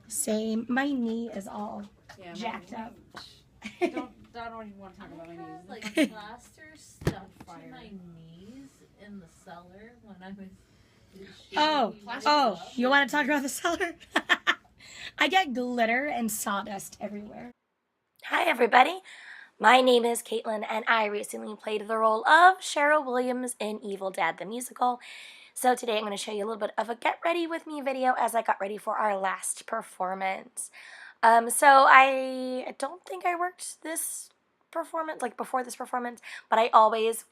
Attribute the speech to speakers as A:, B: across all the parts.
A: Same. My knee is all jacked up.
B: I don't even want to talk about my knees.
C: Like plaster stuck to my knees in the cellar when I was.
A: You want to talk about the cellar? I get glitter and sawdust everywhere. Hi, everybody. My name is Caitlin, and I recently played the role of Cheryl Williams in Evil Dead the Musical. So today I'm going to show you a little bit of a get ready with me video as I got ready for our last performance. So I don't think I worked this performance, like before this performance, but I always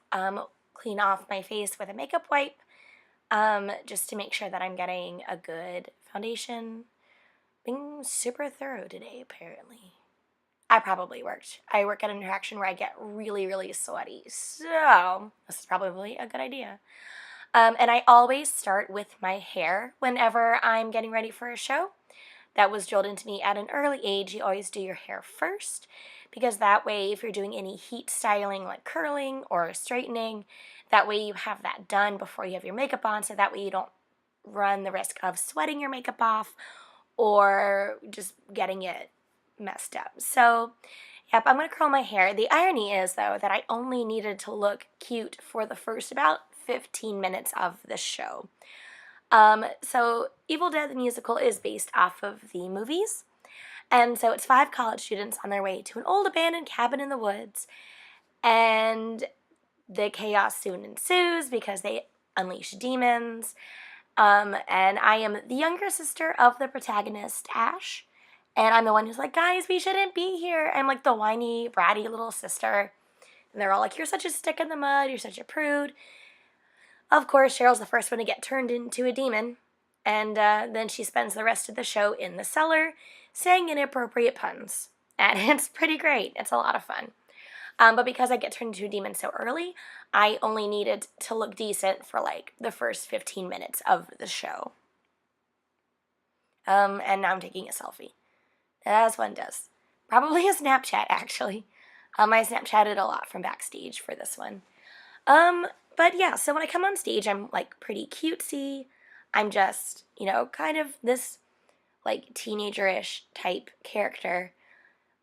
A: clean off my face with a makeup wipe just to make sure that I'm getting a good foundation. Being super thorough today, apparently. I work at an interaction where I get really, really sweaty, so this is probably a good idea. And I always start with my hair whenever I'm getting ready for a show. That was drilled into me at an early age. You always do your hair first, because that way if you're doing any heat styling like curling or straightening, that way you have that done before you have your makeup on, so that way you don't run the risk of sweating your makeup off or just getting it messed up. So, yep, I'm going to curl my hair. The irony is, though, that I only needed to look cute for the first about 15 minutes of the show. So Evil Dead the Musical is based off of the movies, and so it's 5 college students on their way to an old abandoned cabin in the woods, and the chaos soon ensues because they unleash demons, and I am the younger sister of the protagonist, Ash, and I'm the one who's like, guys, we shouldn't be here. I'm like the whiny, bratty little sister, and they're all like, you're such a stick in the mud, you're such a prude. Of course, Cheryl's the first one to get turned into a demon, and then she spends the rest of the show in the cellar saying inappropriate puns, and it's pretty great. It's a lot of fun. But because I get turned into a demon so early, I only needed to look decent for like the first 15 minutes of the show. And now I'm taking a selfie, as one does. Probably a Snapchat, actually. I Snapchatted a lot from backstage for this one. But yeah, so when I come on stage, I'm like pretty cutesy. I'm just, kind of this like teenager-ish type character.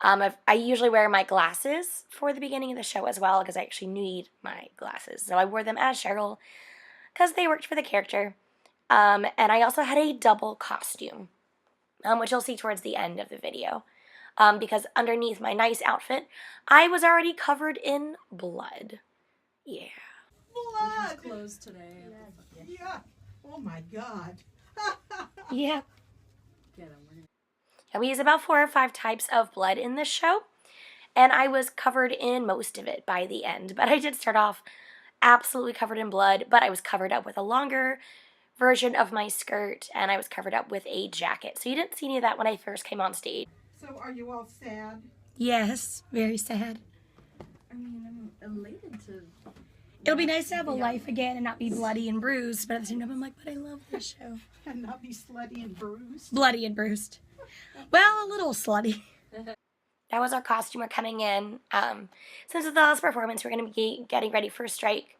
A: I usually wear my glasses for the beginning of the show as well, because I actually need my glasses. So I wore them as Cheryl because they worked for the character. And I also had a double costume, which you'll see towards the end of the video. Because underneath my nice outfit, I was already covered in blood. Yeah.
B: Blood. Closed today.
D: Yeah. Oh my God.
A: Yeah.
B: Get 'em.
A: And we use about 4 or 5 types of blood in this show, and I was covered in most of it by the end. But I did start off absolutely covered in blood, but I was covered up with a longer version of my skirt, and I was covered up with a jacket. So you didn't see any of that when I first came on stage.
D: So are you all sad?
A: Yes, very sad.
B: I mean, I'm elated to.
A: It'll be nice to have a life again and not be bloody and bruised, but at the same time I'm like, but I love this show.
D: And not be slutty and bruised?
A: Bloody and bruised. Well, a little slutty. That was our costumer coming in. Since it's the last performance, we're going to be getting ready for a strike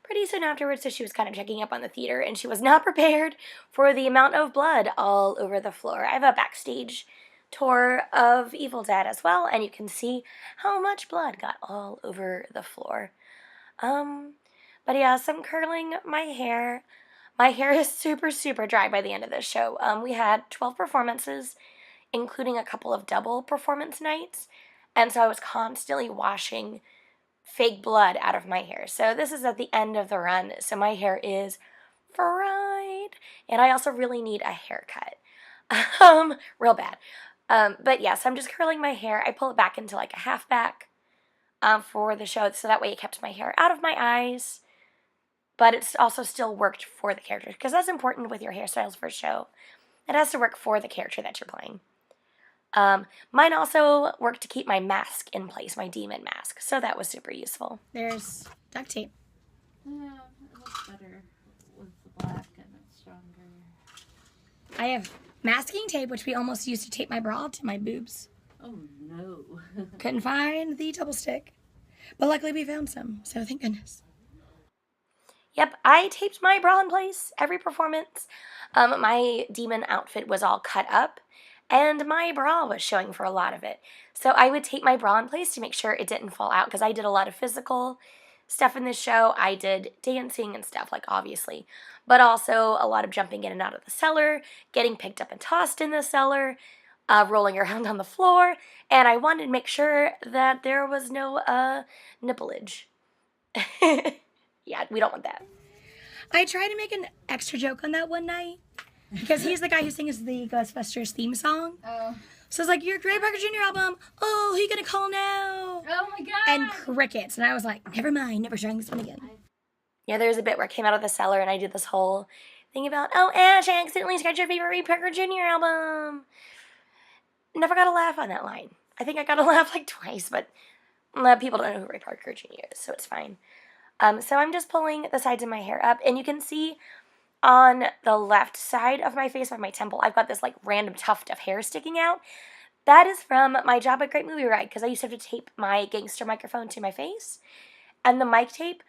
A: pretty soon afterwards, so she was kind of checking up on the theater, and she was not prepared for the amount of blood all over the floor. I have a backstage tour of Evil Dead as well, and you can see how much blood got all over the floor. But yeah, so I'm curling my hair. My hair is super, super dry by the end of this show. We had 12 performances, including a couple of double performance nights, and so I was constantly washing fake blood out of my hair. So this is at the end of the run, so my hair is fried, and I also really need a haircut. Real bad. But yeah, so I'm just curling my hair. I pull it back into like a half back for the show, so that way it kept my hair out of my eyes, but it's also still worked for the character, because that's important with your hairstyles for a show. It has to work for the character that you're playing. Mine also worked to keep my mask in place, my demon mask, so that was super useful. There's duct tape.
C: Yeah, it looks better with the black and it's stronger.
A: I have masking tape, which we almost used to tape my bra to my boobs.
C: Oh no.
A: Couldn't find the double stick, but luckily we found some, so thank goodness. Yep, I taped my bra in place every performance. My demon outfit was all cut up, and my bra was showing for a lot of it. So I would tape my bra in place to make sure it didn't fall out, because I did a lot of physical stuff in this show. I did dancing and stuff, like, obviously, but also a lot of jumping in and out of the cellar, getting picked up and tossed in the cellar, rolling around on the floor, and I wanted to make sure that there was no nippleage. Yeah, we don't want that. I tried to make an extra joke on that one night, because he's the guy who sings the Ghostbusters theme song.
B: Oh.
A: So it's like, your Gray Parker Jr. album, oh, who you gonna call now?
C: Oh my god!
A: And crickets. And I was like, never mind, never trying this one again. Yeah, there's a bit where I came out of the cellar and I did this whole thing about, oh, Ash, I accidentally scratched your favorite Ray Parker Jr. album. Never got a laugh on that line. I think I got a laugh like twice, but people don't know who Ray Parker Jr. is, so it's fine. So I'm just pulling the sides of my hair up, and you can see on the left side of my face, by my temple, I've got this like random tuft of hair sticking out. That is from my job at Great Movie Ride, because I used to have to tape my gangster microphone to my face, and the mic tape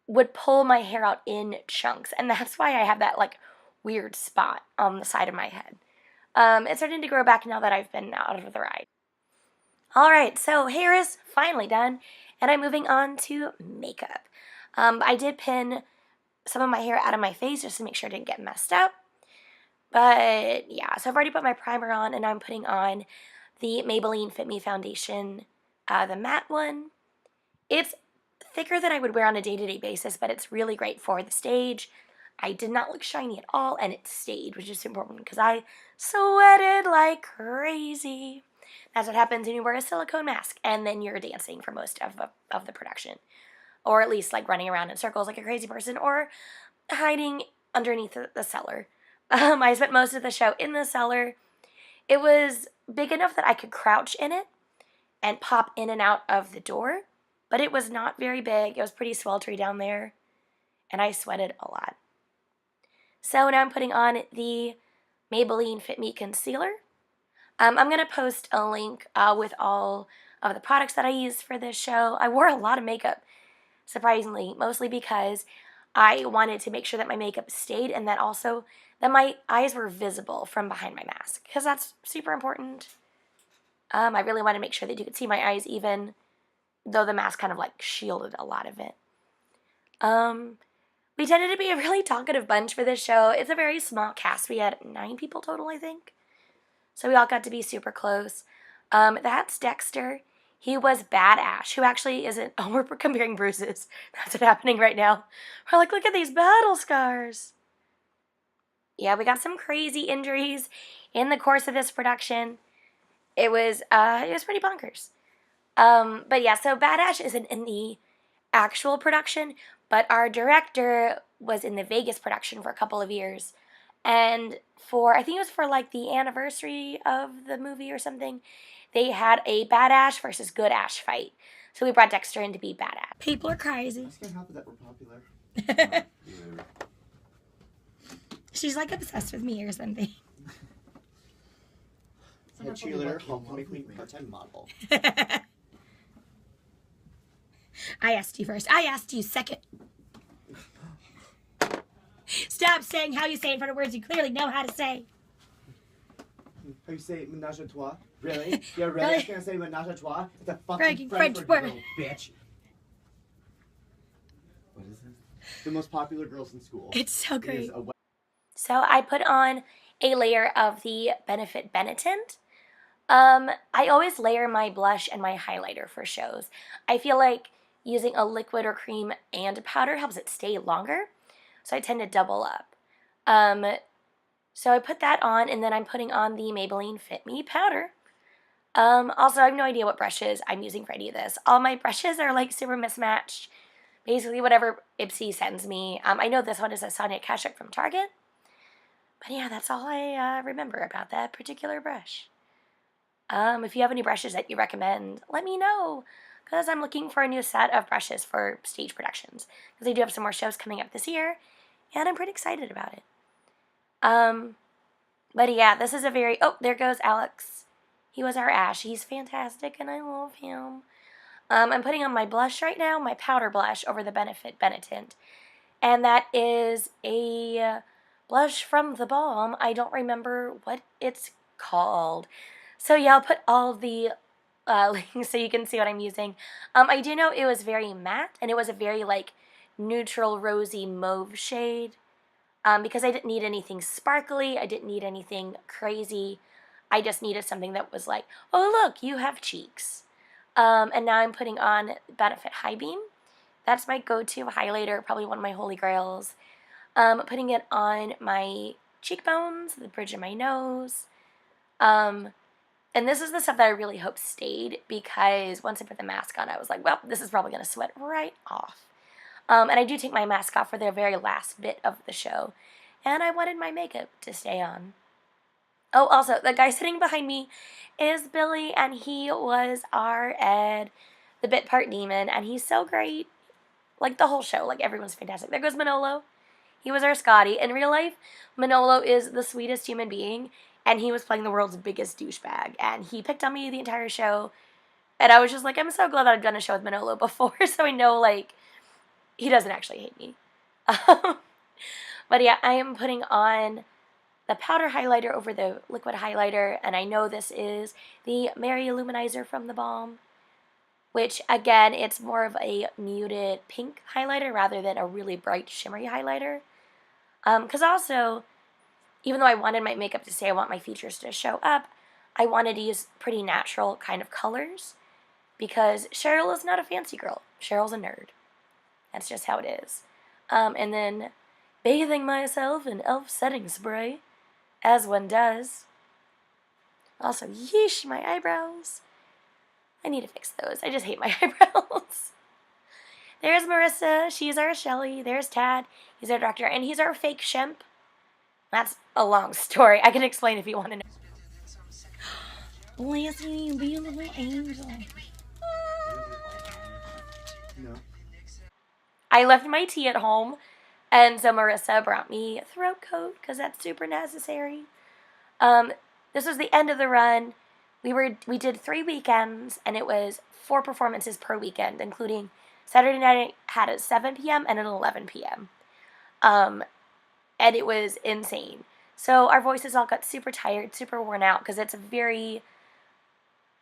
A: would pull my hair out in chunks, and that's why I have that like weird spot on the side of my head. It's starting to grow back now that I've been out of the ride. Alright, so hair is finally done, and I'm moving on to makeup. I did pin some of my hair out of my face just to make sure it didn't get messed up. But yeah, so I've already put my primer on, and I'm putting on the Maybelline Fit Me foundation, the matte one. It's thicker than I would wear on a day-to-day basis, but it's really great for the stage. I did not look shiny at all, and it stayed, which is important because I sweated like crazy. That's what happens when you wear a silicone mask and then you're dancing for most of the production. Or at least like running around in circles like a crazy person, or hiding underneath the cellar. I spent most of the show in the cellar. It was big enough that I could crouch in it and pop in and out of the door, but it was not very big. It was pretty sweltery down there, and I sweated a lot. So now I'm putting on the Maybelline Fit Me Concealer. I'm going to post a link with all of the products that I used for this show. I wore a lot of makeup, surprisingly, mostly because I wanted to make sure that my makeup stayed, and that also that my eyes were visible from behind my mask, because that's super important. I really wanted to make sure that you could see my eyes, even though the mask kind of like shielded a lot of it. We tended to be a really talkative bunch for this show. It's a very small cast. We had 9 people total, I think. So we all got to be super close. That's Dexter. He was Bad Ash, who actually isn't... Oh, we're comparing bruises. That's what's happening right now. We're like, look at these battle scars. Yeah, we got some crazy injuries in the course of this production. It was pretty bonkers. But yeah, so Bad Ash isn't in the actual production, but our director was in the Vegas production for a couple of years. And I think it was for like the anniversary of the movie or something, they had a Bad Ash versus Good Ash fight. So we brought Dexter in to be Bad Ash. People are crazy.
E: I can't help it that we're popular.
A: She's like obsessed with me or something.
E: Head cheerleader, homecoming queen, part-time model.
A: I asked you first. I asked you second. Stop saying how you say it in front of words you clearly know how to say.
E: How you say menage a trois? Really? Yeah, really? I can't say menage a trois? It's a fucking
A: French
E: French
A: word.
E: word, bitch. What is this? The most popular girls in school.
A: It's so
E: It
A: great.
E: is a
A: So I put on a layer of the Benefit Benetint. I always layer my blush and my highlighter for shows. I feel like using a liquid or cream and a powder helps it stay longer. So I tend to double up. So I put that on, and then I'm putting on the Maybelline Fit Me powder. Also, I have no idea what brushes I'm using for any of this. All my brushes are like super mismatched. Basically, whatever Ipsy sends me. I know this one is a Sonia Kashuk from Target. But yeah, that's all I remember about that particular brush. If you have any brushes that you recommend, let me know, because I'm looking for a new set of brushes for stage productions, because I do have some more shows coming up this year, and I'm pretty excited about it. But yeah, this is a very... Oh, there goes Alex. He was our Ash. He's fantastic, and I love him. I'm putting on my blush right now, my powder blush over the Benefit Benetint, and that is a blush from The Balm. I don't remember what it's called. So yeah, I'll put all the links so you can see what I'm using. I do know it was very matte, and it was a very like neutral rosy mauve shade, because I didn't need anything sparkly, I didn't need anything crazy. I just needed something that was like, oh look, you have cheeks. And now I'm putting on Benefit High Beam. That's my go-to highlighter, probably one of my holy grails. Putting it on my cheekbones, the bridge of my nose. And this is the stuff that I really hope stayed, because once I put the mask on, I was like, well, this is probably going to sweat right off. And I do take my mask off for the very last bit of the show. And I wanted my makeup to stay on. Oh, also, the guy sitting behind me is Billy, and he was our Ed, the bit part demon, and he's so great. Like, the whole show, like, everyone's fantastic. There goes Manolo. He was our Scotty. In real life, Manolo is the sweetest human being, and he was playing the world's biggest douchebag, and he picked on me the entire show, and I was just like, I'm so glad that I've done a show with Manolo before, so I know, like, he doesn't actually hate me. But yeah, I am putting on the powder highlighter over the liquid highlighter, and I know this is the Mary Illuminizer from the Balm, which, again, it's more of a muted pink highlighter rather than a really bright shimmery highlighter. Because also, even though I wanted my makeup to stay, I want my features to show up, I wanted to use pretty natural kind of colors, because Cheryl is not a fancy girl. Cheryl's a nerd. That's just how it is. And then bathing myself in e.l.f. setting spray, as one does. Also, yeesh, my eyebrows. I need to fix those. I just hate my eyebrows. There's Marissa. She's our Shelly. There's Tad. He's our doctor. And he's our fake Shemp. That's a long story. I can explain if you want to know. Bless you, beautiful angel.
E: No.
A: I left my tea at home, and so Marissa brought me a throat coat, because that's super necessary. This was the end of the run. We did 3 weekends, and it was 4 performances per weekend, including Saturday night had at 7 p.m. and at 11 p.m. And it was insane. So our voices all got super tired, super worn out, because it's a very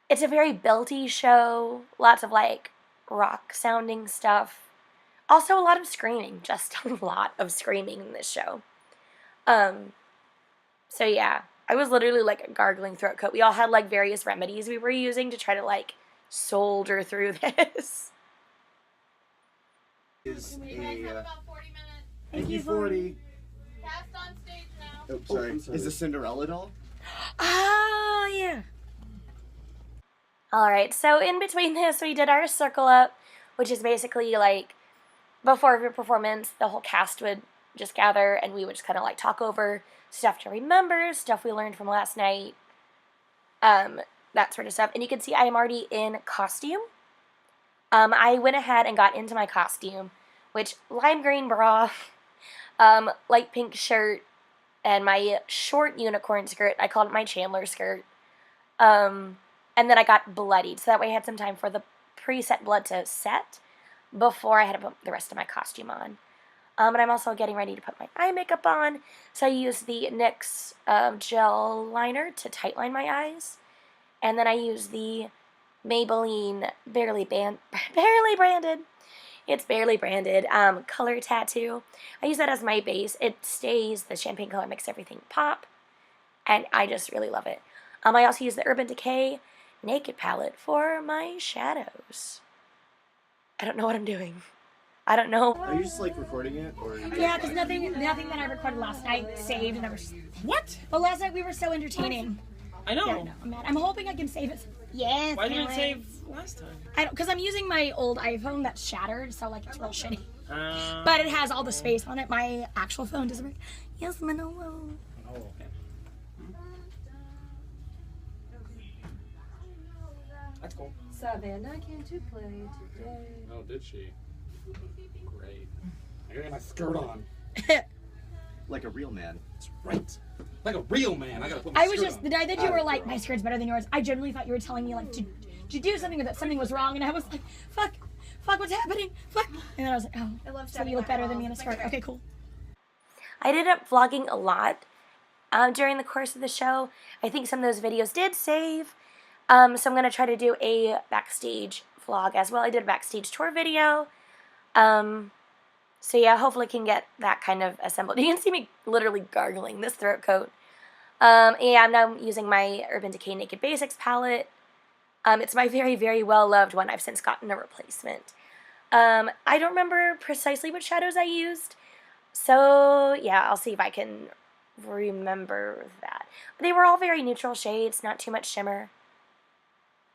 A: belty show, lots of like rock sounding stuff. Also a lot of screaming, just a lot of screaming in this show. So yeah, I was literally like a gargling throat coat. We all had like various remedies we were using to try to like soldier through this.
E: Is
C: You guys have
E: a
C: about 40 minutes.
E: thank you 40.
C: Cast on stage now.
E: Oh, sorry.
F: I'm sorry.
E: Is a Cinderella doll?
A: Oh, yeah. Alright, so in between this, we did our circle up, which is basically like, before every performance, the whole cast would just gather, and we would just kind of like talk over stuff to remember, stuff we learned from last night, that sort of stuff. And you can see I am already in costume. I went ahead and got into my costume, which lime green bra, light pink shirt, and my short unicorn skirt. I called it my Chandler skirt. And then I got bloodied, so that way I had some time for the preset blood to set before I had to put the rest of my costume on. And I'm also getting ready to put my eye makeup on, so I used the NYX gel liner to tightline my eyes. And then I used the Maybelline barely branded. It's barely branded color tattoo. I use that as my base. It stays, the champagne color makes everything pop, and I just really love it. I also use the Urban Decay Naked palette for my shadows. I don't know what I'm doing. I don't know.
E: Are you just like recording it, or?
A: Yeah, because nothing that I recorded last night saved. Never.
F: What?
A: But last night we were so entertaining.
F: I know.
A: Yeah, no, I'm mad. I'm hoping I can save it. Yes.
F: Why didn't it
A: Alex.
F: save last time?
A: I don't, because I'm using my old iPhone that's shattered, so like it's real shitty.
F: Uh,
A: But it has all the space on it. My actual phone doesn't work. Yes, Manolo.
F: Oh, okay. That's cool.
B: Savannah came to play today.
F: Oh, did she? Great. I gotta get my skirt on.
E: Like a real man.
F: That's right. Like a real man. I gotta put my
A: I was
F: skirt
A: just
F: on.
A: the day that you were like, my skirt's better than yours. I genuinely thought you were telling me like to do something or that something was wrong, and I was like, fuck, what's happening? Fuck. And then I was like, oh, so you look better than me in a skirt. Okay, cool. I ended up vlogging a lot during the course of the show. I think some of those videos did save. So I'm going to try to do a backstage vlog as well. I did a backstage tour video. So yeah, hopefully I can get that kind of assembled. You can see me literally gargling this throat coat. Yeah, I'm now using my Urban Decay Naked Basics palette. It's my very, very well-loved one. I've since gotten a replacement. I don't remember precisely what shadows I used. So yeah, I'll see if I can remember that. They were all very neutral shades, not too much shimmer.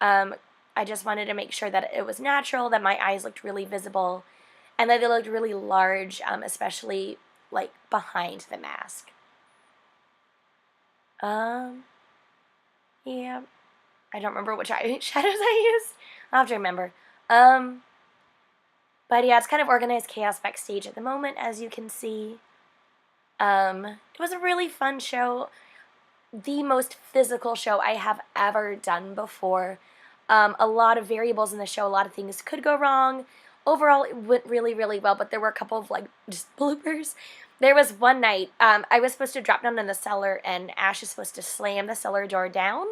A: I just wanted to make sure that it was natural, that my eyes looked really visible, and that they looked really large, especially like behind the mask. Yeah, I don't remember which eye shadows I used. I'll have to remember. But yeah, it's kind of organized chaos backstage at the moment, as you can see. It was a really fun show. The most physical show I have ever done before. A lot of variables in the show, a lot of things could go wrong. Overall, it went really, really well, but there were a couple of, like, just bloopers. There was one night, I was supposed to drop down in the cellar, and Ash is supposed to slam the cellar door down.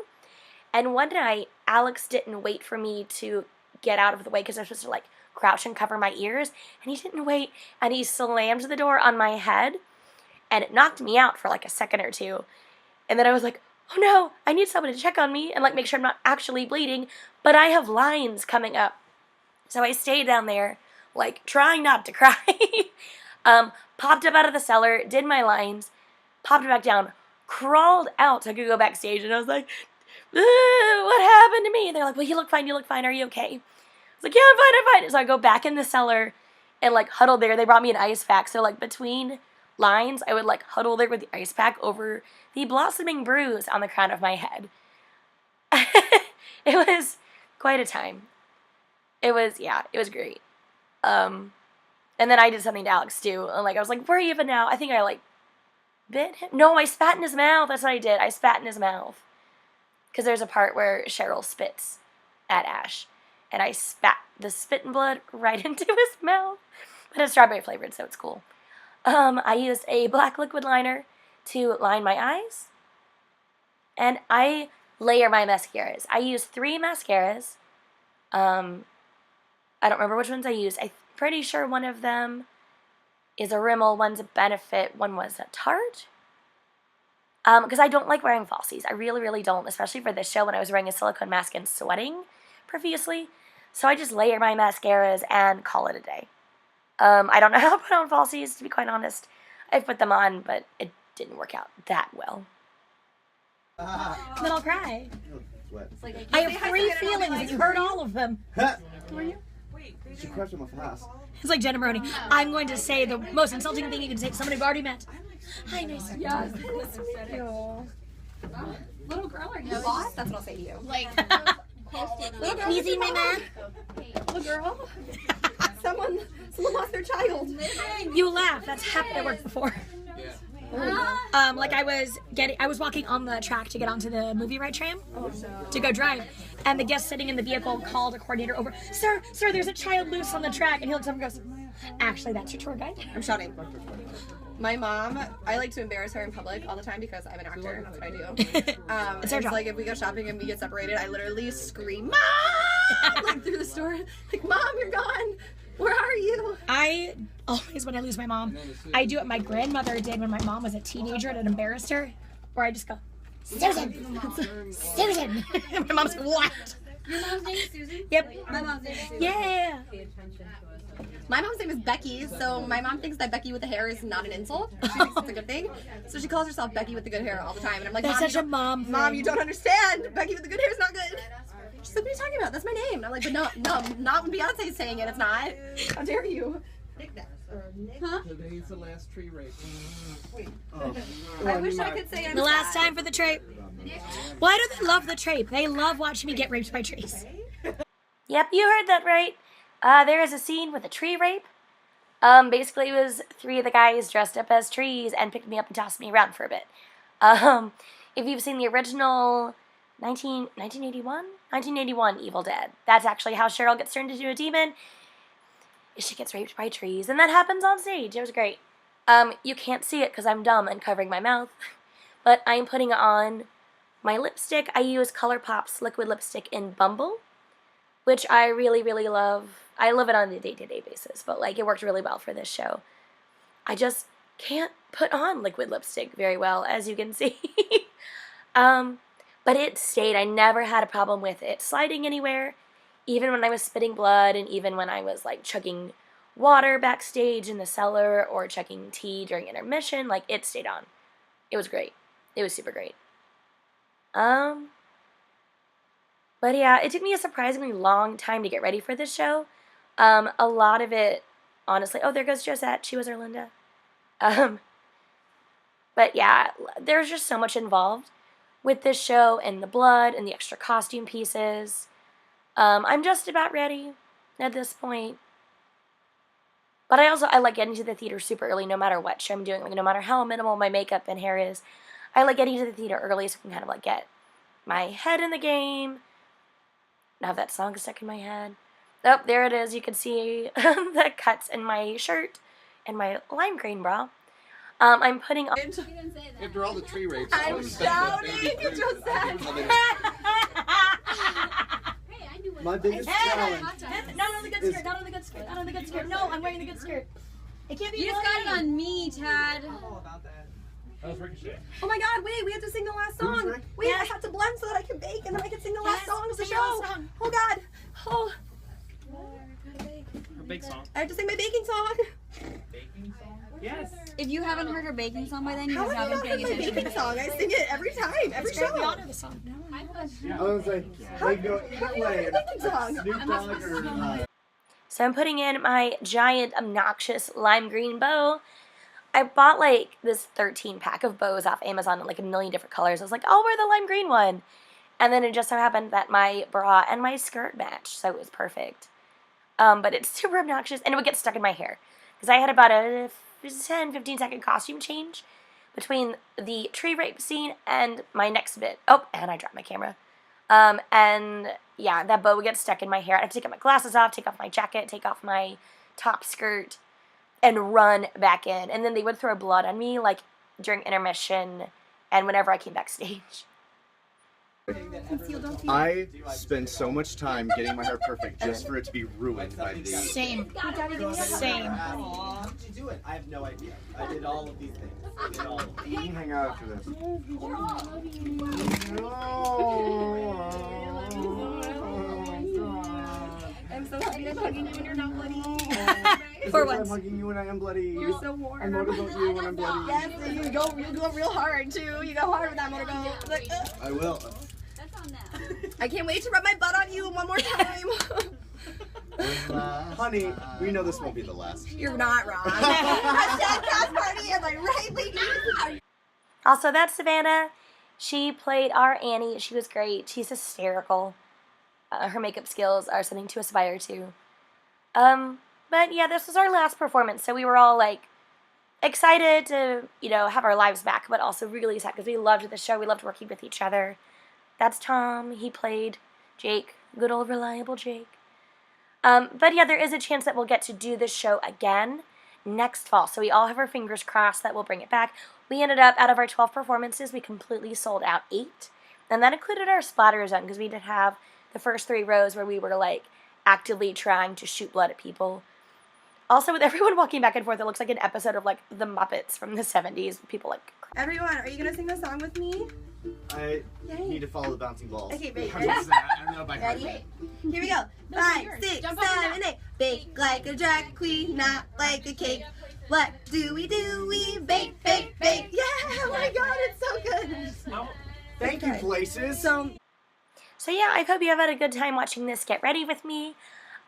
A: And one night, Alex didn't wait for me to get out of the way, because I was supposed to, like, crouch and cover my ears, and he didn't wait, and he slammed the door on my head, and it knocked me out for, like, a second or two. And then I was like, oh no, I need someone to check on me and, like, make sure I'm not actually bleeding, but I have lines coming up. So I stayed down there, like, trying not to cry. Popped up out of the cellar, did my lines, popped back down, crawled out so I could go backstage, and I was like, what happened to me? And they're like, well, you look fine, are you okay? I was like, yeah, I'm fine. So I go back in the cellar and, like, huddle there. They brought me an ice pack, so, like, between lines, I would, like, huddle there with the ice pack over the blossoming bruise on the crown of my head. It was quite a time. It was great. And then I did something to Alex, too. And, like, I was like, where are you even now? I think I, like, bit him. No, I spat in his mouth. That's what I did. I spat in his mouth. Because there's a part where Cheryl spits at Ash. And I spat the spit and blood right into his mouth. But it's strawberry flavored, so it's cool. I used a black liquid liner to line my eyes. And I layer my mascaras. I used 3 mascaras. I don't remember which ones I used. I'm pretty sure one of them is a Rimmel, one's a Benefit, one was a Tarte. Because I don't like wearing falsies. I really, really don't, especially for this show when I was wearing a silicone mask and sweating profusely. So I just layer my mascaras and call it a day. I don't know how to put on falsies, to be quite honest. I've put them on, but it didn't work out that well. Then I'll cry. I have 3 feelings, and you heard all of them. Who are you?
E: She crushed him fast.
A: It's like Jenna Maroney. I'm going to say the most insulting thing you can say to somebody I've already met. Hi, nice to meet you.
B: Little girl, are you lost? That's what I'll say to you.
C: Like,
A: Have you seen my man?
B: Little girl? Someone lost their child.
A: You laugh. That's happened at work before. Like I was walking on the track to get onto the movie ride tram to go drive, and the guest sitting in the vehicle called a coordinator over. Sir, there's a child loose on the track, and he looks up and goes, actually, that's your tour guide.
B: I'm shouting. My mom, I like to embarrass her in public all the time because I'm an actor. That's what I do. It's like if we go shopping and we get separated, I literally scream, Mom! Like through the store. Like, Mom, you're gone. Where are you?
A: I always, when I lose my mom, I do what my grandmother did when my mom was a teenager and it embarrassed her, where I just go, Susan! Susan! And my mom's like, what?
B: Your mom's name is Susan?
A: Yep.
B: My mom's name is Susan.
A: Yeah.
B: My mom's name is Becky, so my mom thinks that Becky with the hair is not an insult. She thinks it's a good thing. So she calls herself Becky with the good hair all the time. And I'm like,
A: That's such a mom thing.
B: Mom, you don't understand. Becky with the good hair is not good. She's like, what are you talking about? That's my name. And I'm like, but no, not when Beyonce's saying it. It's not. How dare you? Huh?
F: Today's the last tree rape.
B: I wish I could say I'm
A: The last time for the trape. Why do they love the trape? They love watching me get raped by trees. Yep, you heard that right. There is a scene with a tree rape. Basically it was 3 of the guys dressed up as trees and picked me up and tossed me around for a bit. If you've seen the original 1981 Evil Dead, that's actually how Cheryl gets turned into a demon. She gets raped by trees, and that happens on stage. It was great. You can't see it because I'm dumb and covering my mouth, but I'm putting on my lipstick. I use ColourPop's liquid lipstick in Bumble, which I really, really love. I love it on a day-to-day basis, but like it worked really well for this show. I just can't put on liquid lipstick very well, as you can see. But it stayed. I never had a problem with it sliding anywhere, even when I was spitting blood and even when I was like chugging water backstage in the cellar or chugging tea during intermission. Like, it stayed on. It was great. It was super great. But yeah, it took me a surprisingly long time to get ready for this show. A lot of it, honestly, oh, there goes Josette. She was our Linda. But yeah, there's just so much involved with this show and the blood and the extra costume pieces. I'm just about ready at this point. But I like getting to the theater super early no matter what show I'm doing. Like, no matter how minimal my makeup and hair is, I like getting to the theater early so I can kind of like get my head in the game. Now that song is stuck in my head. Oh, there it is. You can see the cuts in my shirt and my lime green bra. I'm putting on...
F: After all the tree rapes,
B: I'm shouting at Josette.
E: My biggest challenge.
A: Not on the good skirt, not on the good skirt, not on the good skirt. No, I'm wearing the good skirt. It can't be
G: You just got it on me, Tad.
F: That was Ricochet.
B: Oh my God, wait, we have to sing the last
E: Who's
B: song.
E: Rick?
B: Wait, I have to blend so that I can bake and then I can sing the last song of the
A: sing
B: show.
A: the last song.
B: Oh God. Oh,
F: Her big song.
B: I have to sing my baking song.
F: Baking song? Yes.
G: If you haven't heard her baking song by then, you
B: How
G: just
B: have you
G: haven't
B: not
G: paid
B: heard my
G: attention.
B: baking song? I sing it every time, every show.
A: We honor the song.
E: I was like, they go either way.
B: Baking song.
E: Snoop Dogg or
A: So I'm putting in my giant, obnoxious lime green bow. I bought like this 13-pack of bows off Amazon in like a million different colors. I was like, I'll wear the lime green one. And then it just so happened that my bra and my skirt matched, so it was perfect. But it's super obnoxious, and it would get stuck in my hair. Because I had about a 10-15 second costume change between the tree rape scene and my next bit. Oh, and I dropped my camera. And yeah, that bow would get stuck in my hair. I'd have to take my glasses off, take off my jacket, take off my top skirt, and run back in. And then they would throw blood on me, like, during intermission and whenever I came backstage.
E: I spend so much time getting my hair perfect just for it to be ruined by these.
A: Same. Same.
E: How did you do it? I have no idea. I did all of these things. I did all of them. You can hang out after this.
B: I'm so happy to hug you when you're not bloody.
A: For
E: I'm
A: once.
E: hugging you when I am bloody.
B: You're so warm.
E: I motorboat you when I'm bloody.
B: Yes, and you go real hard too. You go hard with that motorboat. Like,
E: I will.
G: That's on that.
B: I can't wait to rub my butt on you one more time.
E: Honey, we know this won't be the last.
B: You're not wrong. Hashtag cast party. Am I right, ladies?
A: Also, that's Savannah. She played our Annie. She was great. She's hysterical. Her makeup skills are something to aspire to. But yeah, this was our last performance, so we were all like excited to, have our lives back, but also really sad because we loved the show. We loved working with each other. That's Tom. He played Jake, good old reliable Jake. But yeah, there is a chance that we'll get to do this show again next fall. So we all have our fingers crossed that we'll bring it back. We ended up, out of our 12 performances, we completely sold out 8. And that included our splatter zone because we did have the first 3 rows where we were like actively trying to shoot blood at people. Also, with everyone walking back and forth, it looks like an episode of like The Muppets from the 70s. People like...
B: Everyone, are you going to sing the song with me?
E: I need to follow the bouncing balls.
B: Okay, wait.
F: How does that? I don't know by heart.
B: Ready? Here we go. 5, 6, 7, 8. Bake like a drag queen, not like a cake. What do? We bake, bake, bake. Yeah, oh my God, it's so good.
E: Thank you, places.
A: So yeah, I hope you have had a good time watching this. Get ready with me.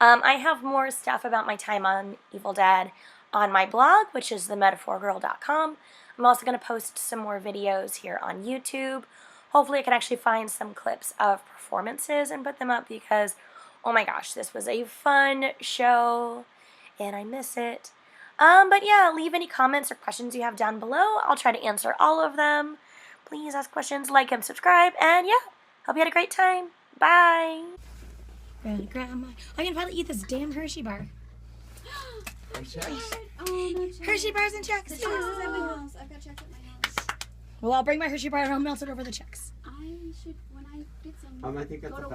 A: I have more stuff about my time on Evil Dead on my blog, which is themetaphorgirl.com. I'm also going to post some more videos here on YouTube. Hopefully I can actually find some clips of performances and put them up because, oh my gosh, this was a fun show and I miss it. But yeah, leave any comments or questions you have down below. I'll try to answer all of them. Please ask questions, like and subscribe, and yeah, hope you had a great time. Bye! Grandma, I can finally eat this damn Hershey bar.
G: Oh, no,
A: Hershey bars and checks.
G: I've got checks at my house.
A: Well, I'll bring my Hershey bar and I'll melt it over the checks.
G: I should, when I get some,
E: I think that's
G: go
E: a
G: to
E: fact.